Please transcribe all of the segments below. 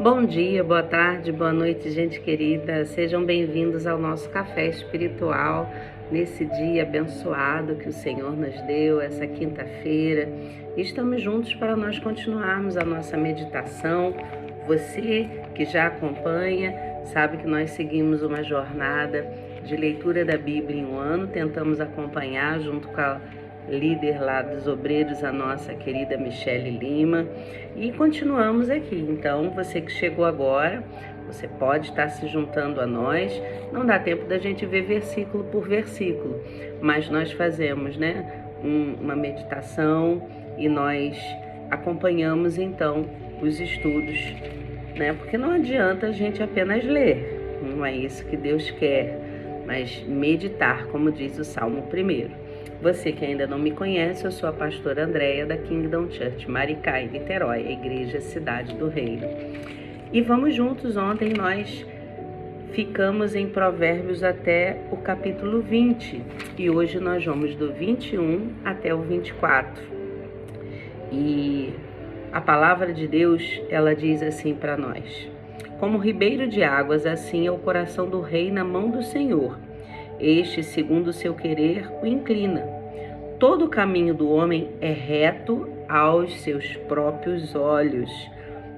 Bom dia, boa tarde, boa noite, gente querida. Sejam bem-vindos ao nosso café espiritual nesse dia abençoado que o Senhor nos deu, essa quinta-feira. Estamos juntos para nós continuarmos a nossa meditação. Você que já acompanha, sabe que nós seguimos uma jornada de leitura da Bíblia em um ano. Tentamos acompanhar junto com a líder lá dos obreiros, a nossa querida Michele Lima, e continuamos aqui. Então, você que chegou agora, você pode estar se juntando a nós. Não dá tempo da gente ver versículo por versículo, mas nós fazemos, uma meditação e nós acompanhamos então os estudos, porque não adianta a gente apenas ler, não é isso que Deus quer, mas meditar, como diz o Salmo 1. Você que ainda não me conhece, eu sou a pastora Andréia da Kingdom Church Maricá, em Niterói, a Igreja Cidade do Reino. E vamos juntos. Ontem nós ficamos em Provérbios até o capítulo 20 e hoje nós vamos do 21 até o 24. E a palavra de Deus, ela diz assim para nós: como ribeiro de águas, assim é o coração do rei na mão do Senhor. Este, segundo o seu querer, o inclina. Todo o caminho do homem é reto aos seus próprios olhos,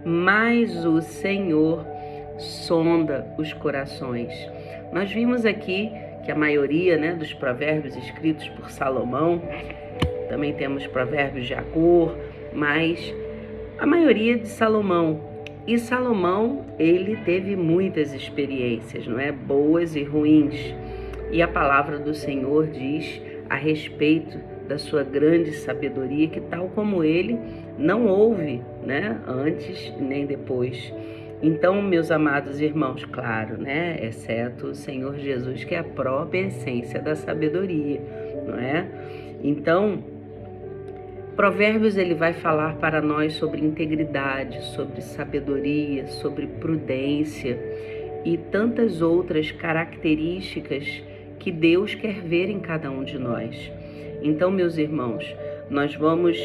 mas o Senhor sonda os corações. Nós vimos aqui que a maioria, dos provérbios escritos por Salomão, também temos provérbios de Acor, mas a maioria de Salomão. E Salomão, ele teve muitas experiências, boas e ruins. E a palavra do Senhor diz a respeito da sua grande sabedoria, que tal como ele, não houve, antes nem depois. Então, meus amados irmãos, claro, exceto o Senhor Jesus, que é a própria essência da sabedoria, não é? Então, Provérbios, ele vai falar para nós sobre integridade, sobre sabedoria, sobre prudência e tantas outras características que Deus quer ver em cada um de nós. Então, meus irmãos, nós vamos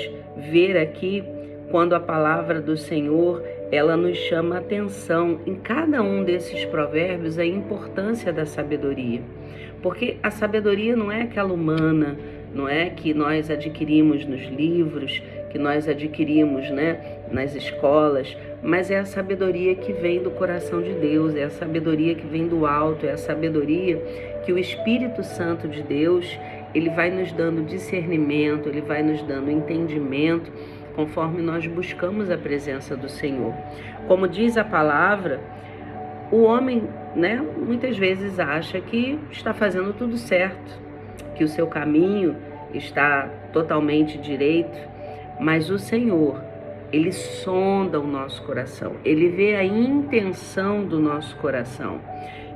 ver aqui quando a palavra do Senhor, ela nos chama a atenção em cada um desses provérbios, a importância da sabedoria. Porque a sabedoria não é aquela humana, não é que nós adquirimos nos livros, que nós adquirimos, nas escolas, mas é a sabedoria que vem do coração de Deus, é a sabedoria que vem do alto, é a sabedoria que o Espírito Santo de Deus, ele vai nos dando discernimento, ele vai nos dando entendimento, conforme nós buscamos a presença do Senhor. Como diz a palavra, o homem, muitas vezes acha que está fazendo tudo certo, que o seu caminho está totalmente direito, mas o Senhor, ele sonda o nosso coração, ele vê a intenção do nosso coração.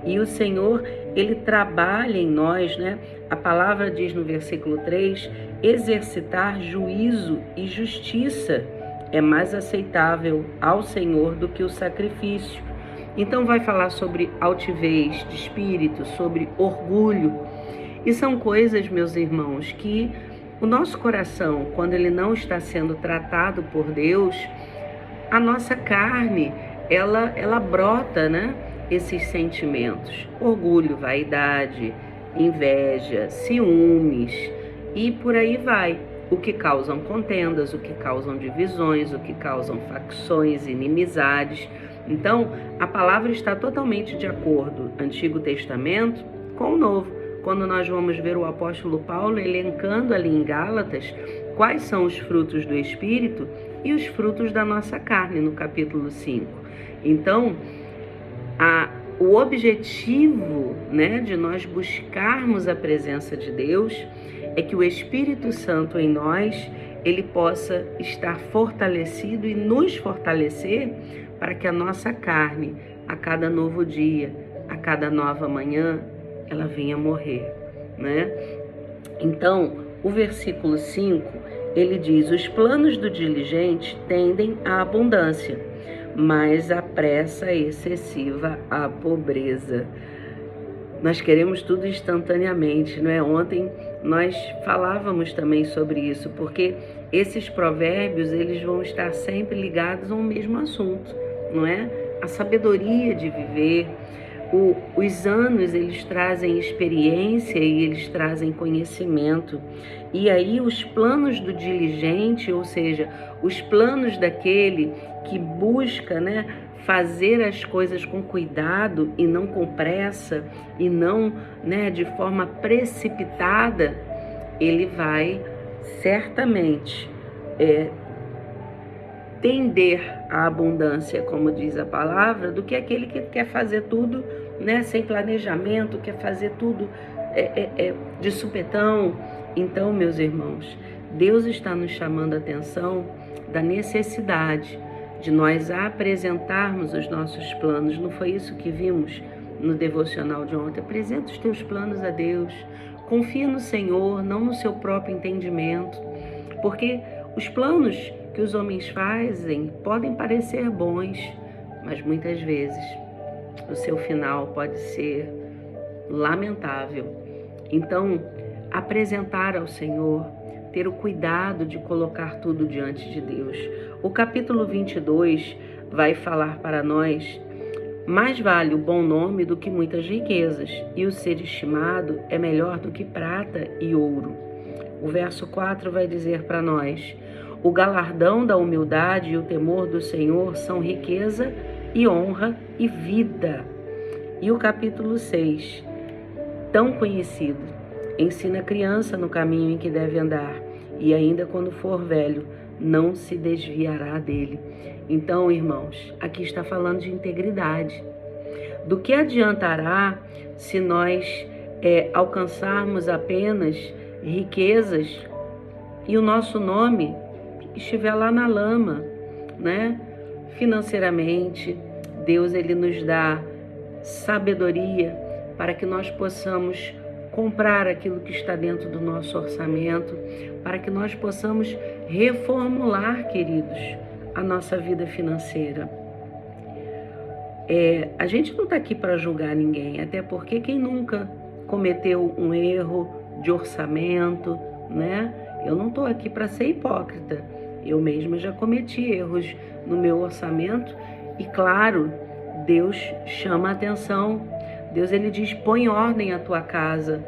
E o Senhor, ele trabalha em nós, A palavra diz no versículo 3, exercitar juízo e justiça é mais aceitável ao Senhor do que o sacrifício. Então vai falar sobre altivez de espírito, sobre orgulho. E são coisas, meus irmãos, que o nosso coração, quando ele não está sendo tratado por Deus, a nossa carne, ela brota, esses sentimentos. Orgulho, vaidade, inveja, ciúmes e por aí vai. O que causam contendas, o que causam divisões, o que causam facções, inimizades. Então, a palavra está totalmente de acordo, Antigo Testamento com o Novo. Quando nós vamos ver o apóstolo Paulo elencando ali em Gálatas quais são os frutos do Espírito e os frutos da nossa carne, no capítulo 5. Então, o objetivo, de nós buscarmos a presença de Deus é que o Espírito Santo em nós, ele possa estar fortalecido e nos fortalecer para que a nossa carne, a cada novo dia, a cada nova manhã, ela venha morrer, Então, o versículo 5, ele diz: os planos do diligente tendem à abundância, mas a pressa excessiva à pobreza. Nós queremos tudo instantaneamente, Ontem nós falávamos também sobre isso, porque esses provérbios, eles vão estar sempre ligados ao mesmo assunto, a sabedoria de viver. Os anos, eles trazem experiência e eles trazem conhecimento. E aí os planos do diligente, ou seja, os planos daquele que busca, né, fazer as coisas com cuidado e não com pressa e não, né, de forma precipitada, ele vai certamente tender à abundância, como diz a palavra, do que aquele que quer fazer tudo, né, sem planejamento, quer fazer tudo de supetão. Então, meus irmãos, Deus está nos chamando a atenção da necessidade de nós apresentarmos os nossos planos. Não foi isso que vimos no devocional de ontem? Apresenta os teus planos a Deus, confia no Senhor, não no seu próprio entendimento, porque os planos que os homens fazem podem parecer bons, mas muitas vezes o seu final pode ser lamentável. Então, apresentar ao Senhor, ter o cuidado de colocar tudo diante de Deus. O capítulo 22 vai falar para nós: mais vale o bom nome do que muitas riquezas, e o ser estimado é melhor do que prata e ouro. O verso 4 vai dizer para nós: o galardão da humildade e o temor do Senhor são riqueza e honra e vida. E o capítulo 6, tão conhecido: ensina a criança no caminho em que deve andar, e ainda quando for velho, não se desviará dele. Então, irmãos, aqui está falando de integridade. Do que adiantará se nós alcançarmos apenas riquezas e o nosso nome estiver lá na lama, né? Financeiramente, Deus, ele nos dá sabedoria para que nós possamos comprar aquilo que está dentro do nosso orçamento, para que nós possamos reformular, queridos, a nossa vida financeira. A gente não está aqui para julgar ninguém, até porque quem nunca cometeu um erro de orçamento, né? Eu não estou aqui para ser hipócrita. Eu mesma já cometi erros no meu orçamento e, claro, Deus chama a atenção. Deus, ele diz: põe ordem à tua casa.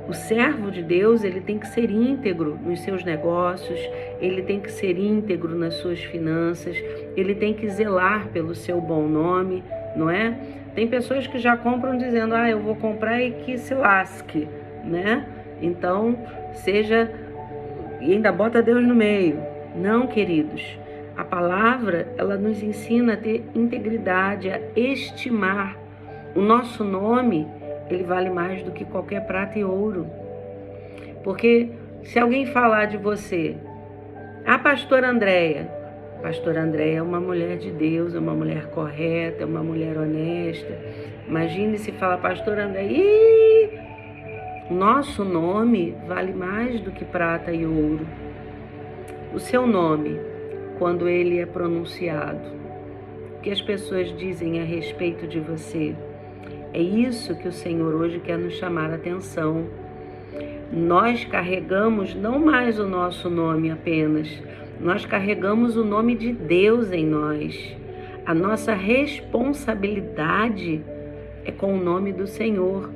O servo de Deus, ele tem que ser íntegro nos seus negócios, ele tem que ser íntegro nas suas finanças, ele tem que zelar pelo seu bom nome, não é? Tem pessoas que já compram dizendo: eu vou comprar e que se lasque, né? Então, e ainda bota Deus no meio. Não, queridos, a palavra, ela nos ensina a ter integridade, a estimar. O nosso nome, ele vale mais do que qualquer prata e ouro. Porque se alguém falar de você: pastora Andréia é uma mulher de Deus, é uma mulher correta, é uma mulher honesta. Imagine se falar: pastora Andréia, nosso nome vale mais do que prata e ouro. O seu nome, quando ele é pronunciado, o que as pessoas dizem a respeito de você, é isso que o Senhor hoje quer nos chamar a atenção. Nós carregamos não mais o nosso nome apenas, nós carregamos o nome de Deus em nós. A nossa responsabilidade é com o nome do Senhor,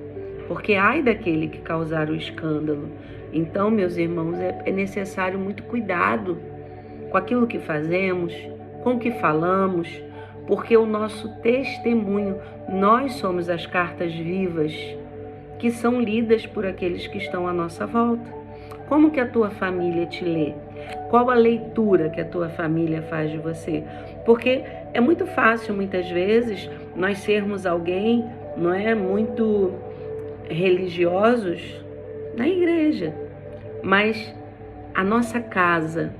porque ai daquele que causar o escândalo. Então, meus irmãos, é necessário muito cuidado com aquilo que fazemos, com o que falamos, porque o nosso testemunho, nós somos as cartas vivas que são lidas por aqueles que estão à nossa volta. Como que a tua família te lê? Qual a leitura que a tua família faz de você? Porque é muito fácil, muitas vezes, nós sermos alguém, não é, muito religiosos na igreja, mas a nossa casa,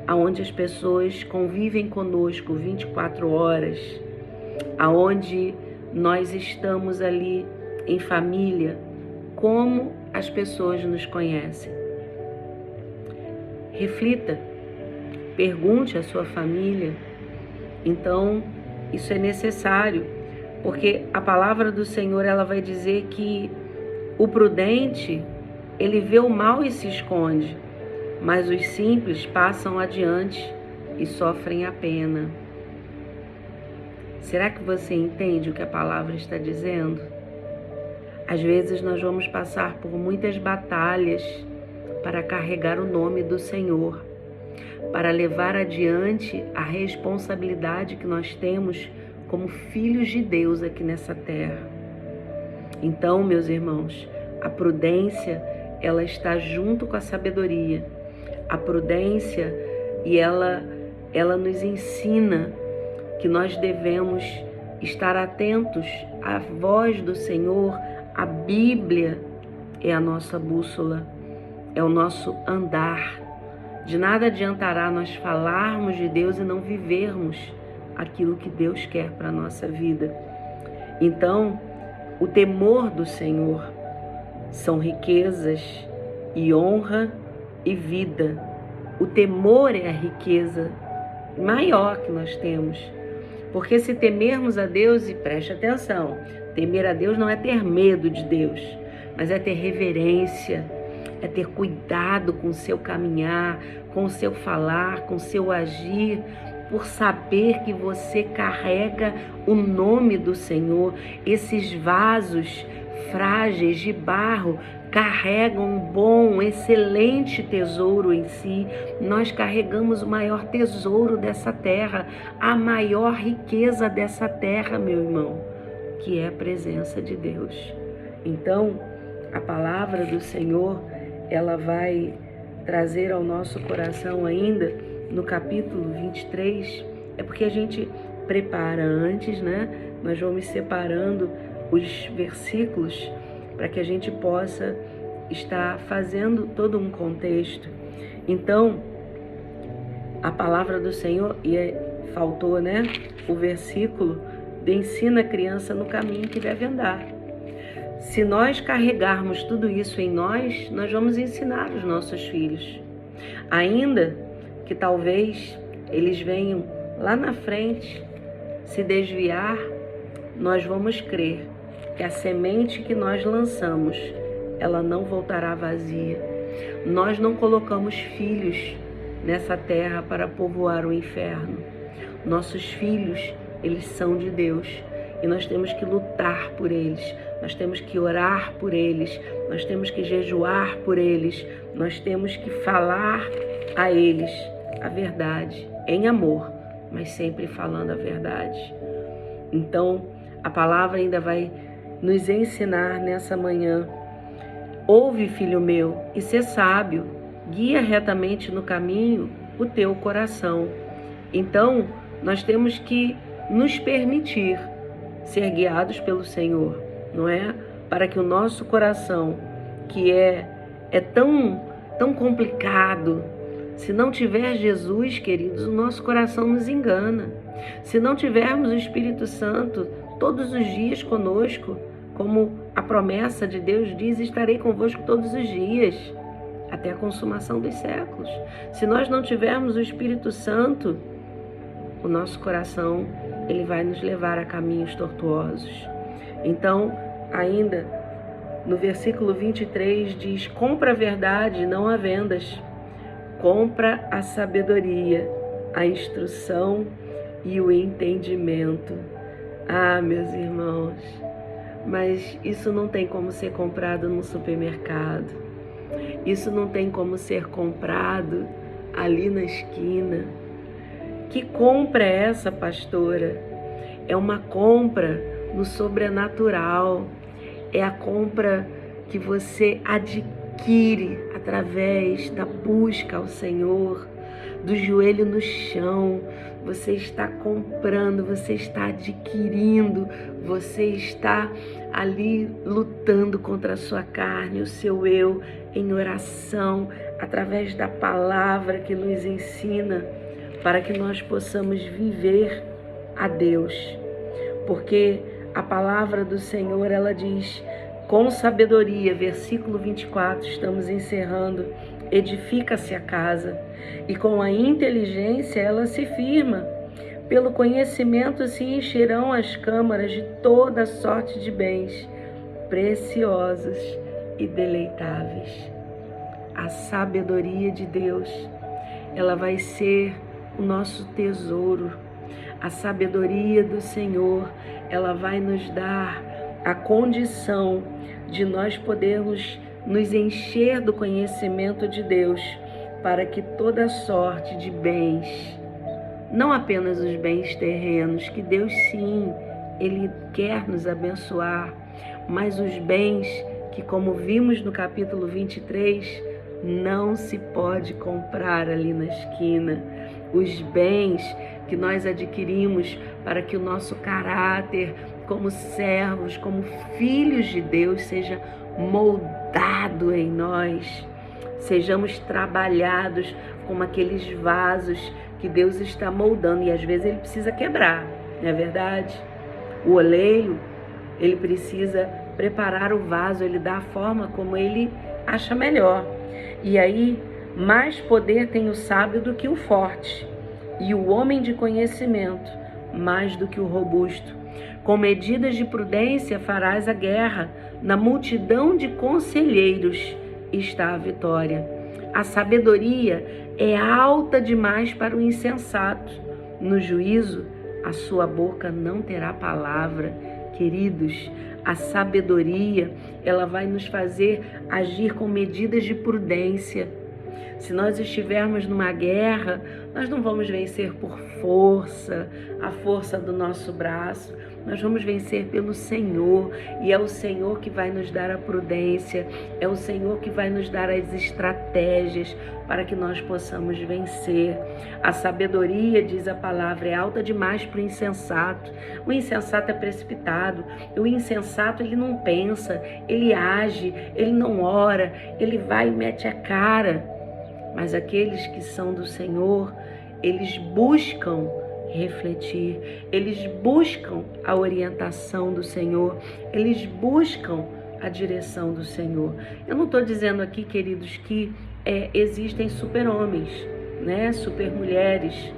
aonde as pessoas convivem conosco 24 horas, aonde nós estamos ali em família, como as pessoas nos conhecem. Reflita, pergunte à sua família. Então, isso é necessário, porque a palavra do Senhor, ela vai dizer que o prudente, ele vê o mal e se esconde, mas os simples passam adiante e sofrem a pena. Será que você entende o que a palavra está dizendo? Às vezes nós vamos passar por muitas batalhas para carregar o nome do Senhor, para levar adiante a responsabilidade que nós temos como filhos de Deus aqui nessa terra. Então, meus irmãos, a prudência, ela está junto com a sabedoria. A prudência, e ela nos ensina que nós devemos estar atentos à voz do Senhor. A Bíblia é a nossa bússola, é o nosso andar. De nada adiantará nós falarmos de Deus e não vivermos aquilo que Deus quer para a nossa vida. Então, o temor do Senhor são riquezas e honra e vida. O temor é a riqueza maior que nós temos. Porque se temermos a Deus, e preste atenção, temer a Deus não é ter medo de Deus, mas é ter reverência, é ter cuidado com o seu caminhar, com o seu falar, com o seu agir, por saber que você carrega o nome do Senhor. Esses vasos frágeis de barro carregam um bom, excelente tesouro em si. Nós carregamos o maior tesouro dessa terra, a maior riqueza dessa terra, meu irmão, que é a presença de Deus. Então, a palavra do Senhor, ela vai trazer ao nosso coração ainda, no capítulo 23, é porque a gente prepara antes, né? Nós vamos separando os versículos para que a gente possa estar fazendo todo um contexto. Então, a palavra do Senhor, e faltou, né? O versículo de ensina a criança no caminho que deve andar. Se nós carregarmos tudo isso em nós, nós vamos ensinar os nossos filhos. Ainda que talvez eles venham lá na frente se desviar, nós vamos crer que a semente que nós lançamos, ela não voltará vazia. Nós não colocamos filhos nessa terra para povoar o inferno. Nossos filhos, eles são de Deus e nós temos que lutar por eles, nós temos que orar por eles, nós temos que jejuar por eles, nós temos que falar a eles a verdade, em amor, mas sempre falando a verdade. Então, a palavra ainda vai nos ensinar nessa manhã. Ouve, filho meu, e sê sábio, guia retamente no caminho o teu coração. Então, nós temos que nos permitir ser guiados pelo Senhor, não é? Para que o nosso coração, que é tão complicado, se não tiver Jesus, queridos, o nosso coração nos engana. Se não tivermos o Espírito Santo todos os dias conosco, como a promessa de Deus diz, estarei convosco todos os dias, até a consumação dos séculos. Se nós não tivermos o Espírito Santo, o nosso coração, ele vai nos levar a caminhos tortuosos. Então, ainda no versículo 23 diz: compra a verdade, não há vendas. Compra a sabedoria, a instrução e o entendimento. Ah, meus irmãos, mas isso não tem como ser comprado no supermercado. Isso não tem como ser comprado ali na esquina. Que compra é essa, pastora? É uma compra no sobrenatural. É a compra que você adquire através da busca ao Senhor, do joelho no chão. Você está comprando, você está adquirindo, você está ali lutando contra a sua carne, o seu eu, em oração, através da palavra que nos ensina, para que nós possamos viver a Deus. Porque a palavra do Senhor, ela diz: com sabedoria, versículo 24, estamos encerrando, edifica-se a casa, e com a inteligência ela se firma. Pelo conhecimento se encherão as câmaras de toda sorte de bens, preciosos e deleitáveis. A sabedoria de Deus, ela vai ser o nosso tesouro. A sabedoria do Senhor, ela vai nos dar a condição de nós podermos nos encher do conhecimento de Deus, para que toda sorte de bens, não apenas os bens terrenos, que Deus sim, Ele quer nos abençoar, mas os bens que, como vimos no capítulo 23, não se pode comprar ali na esquina. Os bens que nós adquirimos para que o nosso caráter, como servos, como filhos de Deus, seja moldado em nós. Sejamos trabalhados como aqueles vasos que Deus está moldando. E às vezes Ele precisa quebrar, não é verdade? O oleiro, ele precisa preparar o vaso, ele dá a forma como ele acha melhor. E aí, mais poder tem o sábio do que o forte, e o homem de conhecimento mais do que o robusto. Com medidas de prudência farás a guerra, na multidão de conselheiros está a vitória. A sabedoria é alta demais para o insensato. No juízo, a sua boca não terá palavra. Queridos, a sabedoria, ela vai nos fazer agir com medidas de prudência. Se nós estivermos numa guerra, nós não vamos vencer por força, a força do nosso braço. Nós vamos vencer pelo Senhor, e é o Senhor que vai nos dar a prudência, é o Senhor que vai nos dar as estratégias para que nós possamos vencer. A sabedoria, diz a palavra, é alta demais para o insensato. O insensato é precipitado, o insensato ele não pensa, ele age, ele não ora, ele vai e mete a cara. Mas aqueles que são do Senhor, eles buscam refletir, eles buscam a orientação do Senhor, eles buscam a direção do Senhor. Eu não estou dizendo aqui, queridos, que existem super-homens, né? Super-mulheres.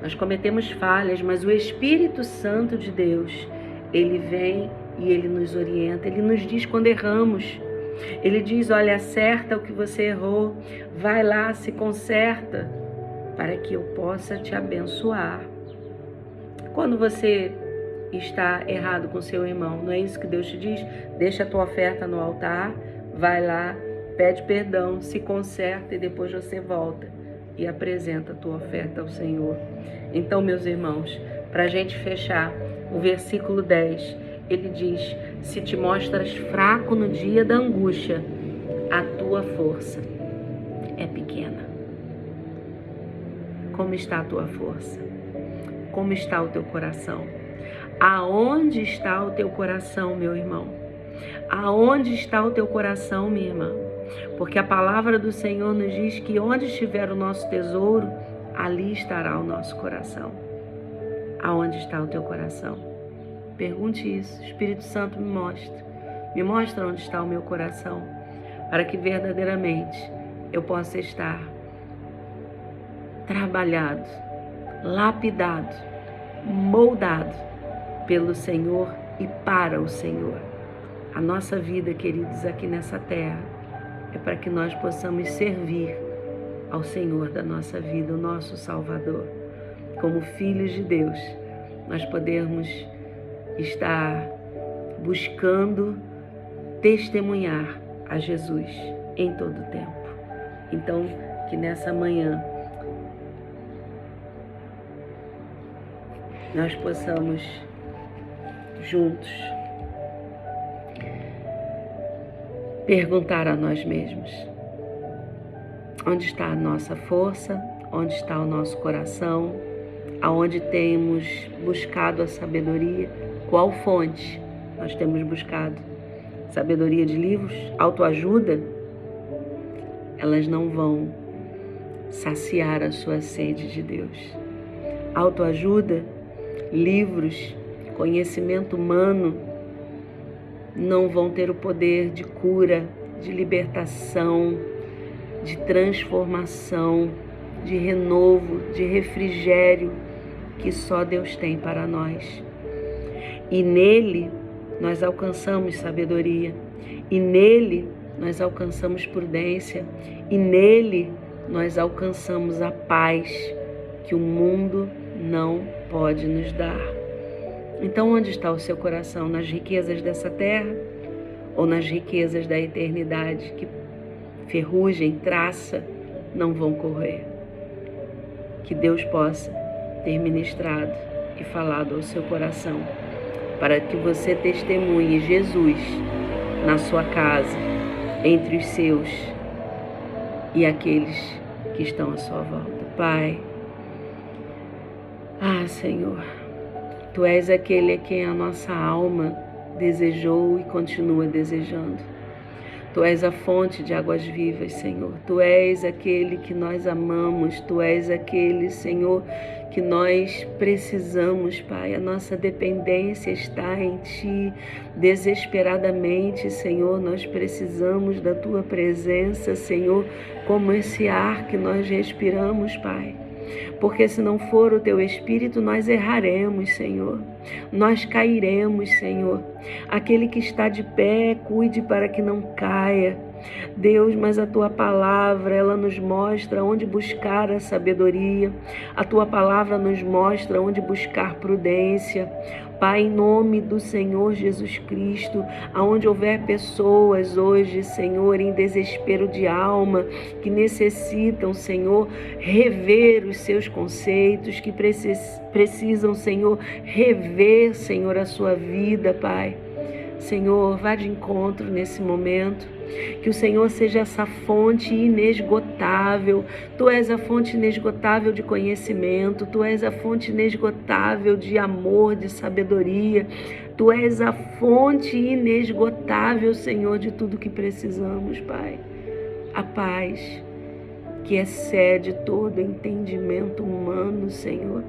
Nós cometemos falhas, mas o Espírito Santo de Deus, ele vem e ele nos orienta, ele nos diz quando erramos. Ele diz, olha, acerta o que você errou, vai lá, se conserta, para que eu possa te abençoar. Quando você está errado com seu irmão, não é isso que Deus te diz? Deixa a tua oferta no altar, vai lá, pede perdão, se conserta e depois você volta e apresenta a tua oferta ao Senhor. Então, meus irmãos, para a gente fechar, o versículo 10, ele diz, se te mostras fraco no dia da angústia, a tua força é pequena. Como está a tua força? Como está o teu coração? Aonde está o teu coração, meu irmão? Aonde está o teu coração, minha irmã? Porque a palavra do Senhor nos diz que onde estiver o nosso tesouro, ali estará o nosso coração. Aonde está o teu coração? Pergunte isso. Espírito Santo, me mostra onde está o meu coração, para que verdadeiramente eu possa estar trabalhado, lapidado, moldado pelo Senhor e para o Senhor. A nossa vida, queridos, aqui nessa terra é para que nós possamos servir ao Senhor da nossa vida, o nosso Salvador. Como filhos de Deus, nós podemos estar buscando testemunhar a Jesus em todo o tempo. Então, que nessa manhã nós possamos juntos perguntar a nós mesmos: onde está a nossa força? Onde está o nosso coração? Aonde temos buscado a sabedoria? Qual fonte nós temos buscado? Sabedoria de livros? Autoajuda? Elas não vão saciar a sua sede de Deus. Autoajuda, livros, conhecimento humano não vão ter o poder de cura, de libertação, de transformação, de renovo, de refrigério que só Deus tem para nós. E nele nós alcançamos sabedoria, e nele nós alcançamos prudência, e nele nós alcançamos a paz que o mundo não pode nos dar. Então, onde está o seu coração? Nas riquezas dessa terra ou nas riquezas da eternidade que ferrugem, traça, não vão correr? Que Deus possa ter ministrado e falado ao seu coração, para que você testemunhe Jesus na sua casa, entre os seus e aqueles que estão à sua volta. Pai, Senhor, Tu és aquele a quem a nossa alma desejou e continua desejando. Tu és a fonte de águas vivas, Senhor. Tu és aquele que nós amamos. Tu és aquele, Senhor, que nós precisamos, Pai. A nossa dependência está em Ti. Desesperadamente, Senhor, nós precisamos da Tua presença, Senhor, como esse ar que nós respiramos, Pai. Porque se não for o Teu Espírito, nós erraremos, Senhor. Nós cairemos, Senhor. Aquele que está de pé, cuide para que não caia. Deus, mas a Tua palavra, ela nos mostra onde buscar a sabedoria. A Tua palavra nos mostra onde buscar prudência. Pai, em nome do Senhor Jesus Cristo, aonde houver pessoas hoje, Senhor, em desespero de alma, que necessitam, Senhor, rever os seus conceitos, que precisam, Senhor, rever, Senhor, a sua vida, Pai. Senhor, vá de encontro nesse momento. Que o Senhor seja essa fonte inesgotável. Tu és a fonte inesgotável de conhecimento. Tu és a fonte inesgotável de amor, de sabedoria. Tu és a fonte inesgotável, Senhor, de tudo que precisamos, Pai. A paz que excede todo entendimento humano, Senhor,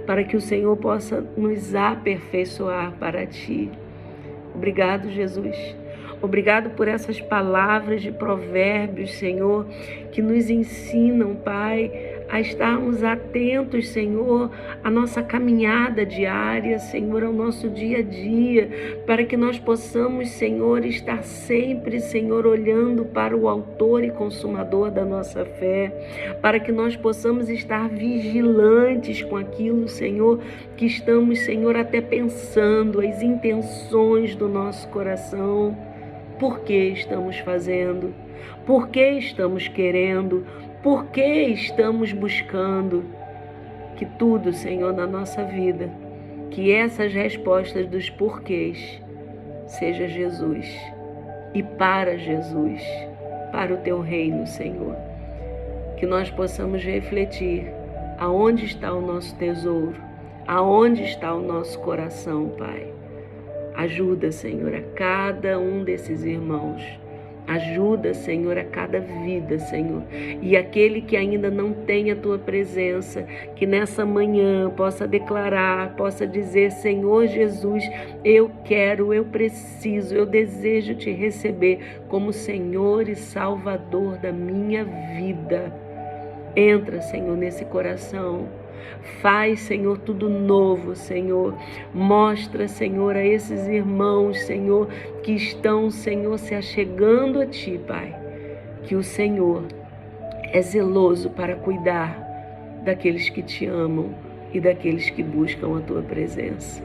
para que o Senhor possa nos aperfeiçoar para Ti. Obrigado, Jesus. Obrigado por essas palavras de provérbios, Senhor, que nos ensinam, Pai, a estarmos atentos, Senhor, à nossa caminhada diária, Senhor, ao nosso dia a dia, para que nós possamos, Senhor, estar sempre, Senhor, olhando para o autor e consumador da nossa fé, para que nós possamos estar vigilantes com aquilo, Senhor, que estamos, Senhor, até pensando, as intenções do nosso coração. Por que estamos fazendo? Por que estamos querendo? Por que estamos buscando? Que tudo, Senhor, na nossa vida, que essas respostas dos porquês seja Jesus e para Jesus, para o Teu reino, Senhor. Que nós possamos refletir aonde está o nosso tesouro, aonde está o nosso coração, Pai. Ajuda, Senhor, a cada um desses irmãos. Ajuda, Senhor, a cada vida, Senhor. E aquele que ainda não tem a Tua presença, que nessa manhã possa declarar, possa dizer: Senhor Jesus, eu quero, eu preciso, eu desejo Te receber como Senhor e Salvador da minha vida. Entra, Senhor, nesse coração. Faz, Senhor, tudo novo, Senhor. Mostra, Senhor, a esses irmãos, Senhor, que estão, Senhor, se achegando a Ti, Pai, que o Senhor é zeloso para cuidar daqueles que Te amam e daqueles que buscam a Tua presença.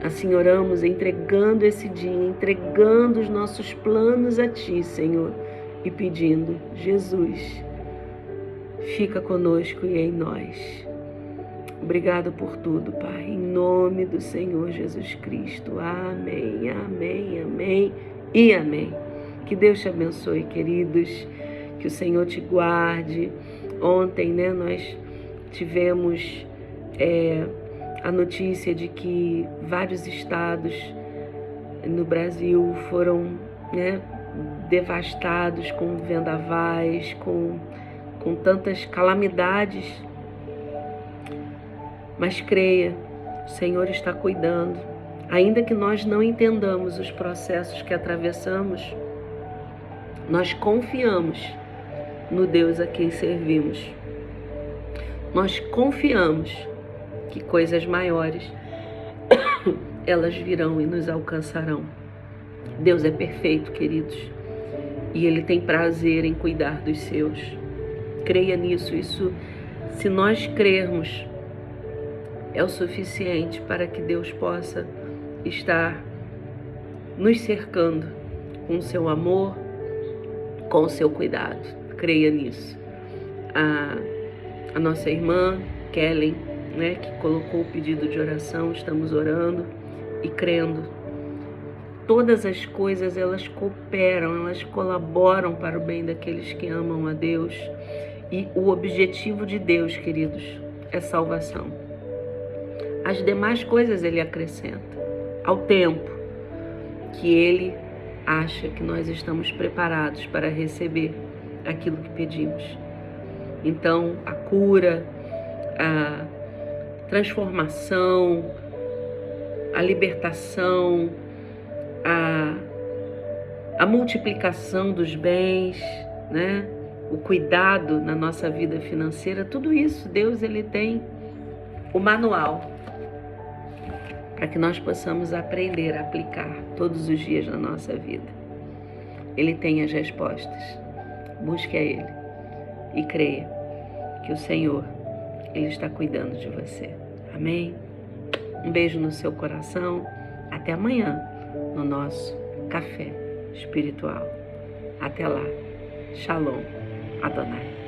Assim oramos, entregando esse dia, entregando os nossos planos a Ti, Senhor, e pedindo: Jesus, fica conosco e em nós. Obrigado por tudo, Pai, em nome do Senhor Jesus Cristo. Amém, amém, amém e amém. Que Deus te abençoe, queridos, que o Senhor te guarde. Ontem, nós tivemos a notícia de que vários estados no Brasil foram devastados com vendavais, com tantas calamidades. Mas creia, o Senhor está cuidando. Ainda que nós não entendamos os processos que atravessamos, nós confiamos no Deus a quem servimos. Nós confiamos que coisas maiores, elas virão e nos alcançarão. Deus é perfeito, queridos, e Ele tem prazer em cuidar dos seus. Creia nisso. Se nós crermos, é o suficiente para que Deus possa estar nos cercando com o seu amor, com o seu cuidado. Creia nisso. A nossa irmã Kellen, né, que colocou o pedido de oração, estamos orando e crendo. Todas as coisas, elas cooperam, elas colaboram para o bem daqueles que amam a Deus. E o objetivo de Deus, queridos, é salvação. As demais coisas Ele acrescenta ao tempo que Ele acha que nós estamos preparados para receber aquilo que pedimos. Então, a cura, a transformação, a libertação, a multiplicação dos bens, né? O cuidado na nossa vida financeira, tudo isso, Deus Ele tem o manual para que nós possamos aprender a aplicar todos os dias na nossa vida. Ele tem as respostas. Busque a Ele e creia que o Senhor, Ele está cuidando de você. Amém? Um beijo no seu coração. Até amanhã no nosso Café Espiritual. Até lá. Shalom. Adonai.